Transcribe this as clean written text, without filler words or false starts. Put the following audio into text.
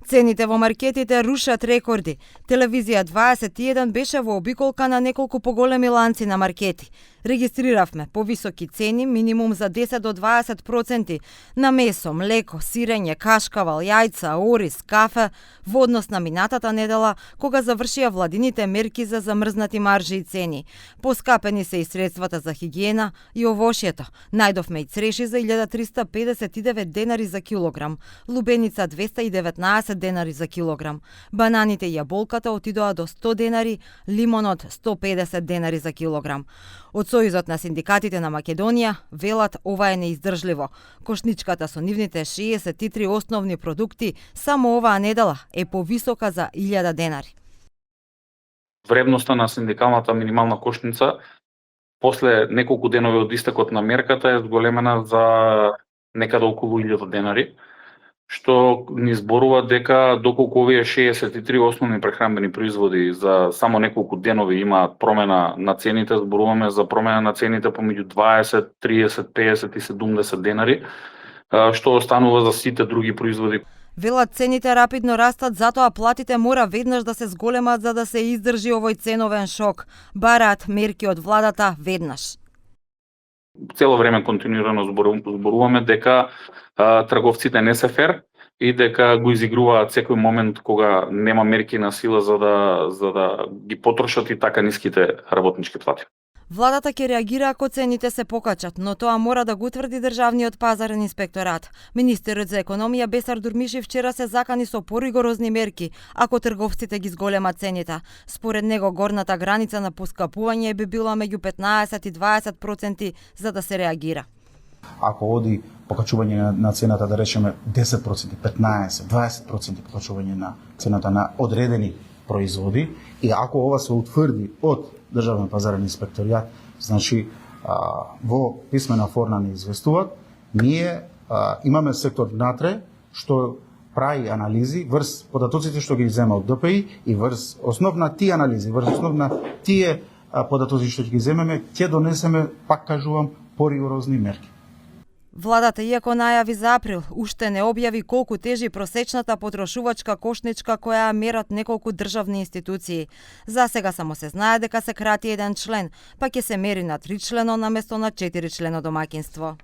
Цените во маркетите рушат рекорди. Телевизија 21 беше во обиколка на неколку поголеми ланци на маркети. Регистриравме повисоки цени, минимум за 10 до 20% на месо, млеко, сирење, кашкавал, јајца, ориз, кафе во однос на минатата недела, кога завршија владините мерки за замрзнати маржи и цени. Поскапени се и средствата за хигиена и овошјето. Најдовме и цреши за 1359 денари за килограм, лубеница 219 денари за килограм. Бананите и јаболката отидоа до 100 денари, лимонот 150 денари за килограм. Од Сојузот на синдикатите на Македонија велат ова е неиздржливо. Кошничката со нивните 63 основни продукти само оваа недела е повисока за 1000 денари. Вредноста на синдикалната минимална кошница после неколку денови од истекот на мерката е зголемена за некаде околу 1000 денари, што ни зборува дека доколку овие 63 основни прехранбени производи за само неколку денови имаат промена на цените, зборуваме за промена на цените помеѓу 20, 30, 50 и 70 денари, што останува за сите други производи. Велат цените рапидно растат, затоа платите мора веднаш да се зголемат за да се издржи овој ценовен шок. Бараат мерки од владата веднаш. Цело време континуирано зборуваме дека трговците не се фер и дека го изигруваат секој момент кога нема мерки на сила за да ги потрошат и така ниските работнички плати. Владата ќе реагира ако цените се покачат, но тоа мора да го утврди државниот пазарен инспекторат. Министерот за економија Бесар Дурмиши вчера се закани со поригорозни мерки ако трговците ги зголемат цените. Според него горната граница на поскапување би била меѓу 15 и 20% за да се реагира. Ако оди покачување на цената, да речеме 10%, 15, 20% покачување на цената на одредени производи, и ако ова се утврди од Државен пазарен инспекторијат, значи во писмена форма не известуваат, ние имаме сектор внатре што прави анализи врз податоците што ги зема од ДПИ и врз основна тие анализи, врз основна тие податоци што ги земеме, ќе донесеме, пак кажувам, поригорозни мерки. Владата, иако најави за април, уште не објави колку тежи просечната потрошувачка кошничка која мерат неколку државни институции. За сега само се знае дека се крати еден член, па ќе се мери на 3 члено наместо на 4 члено домаќинство.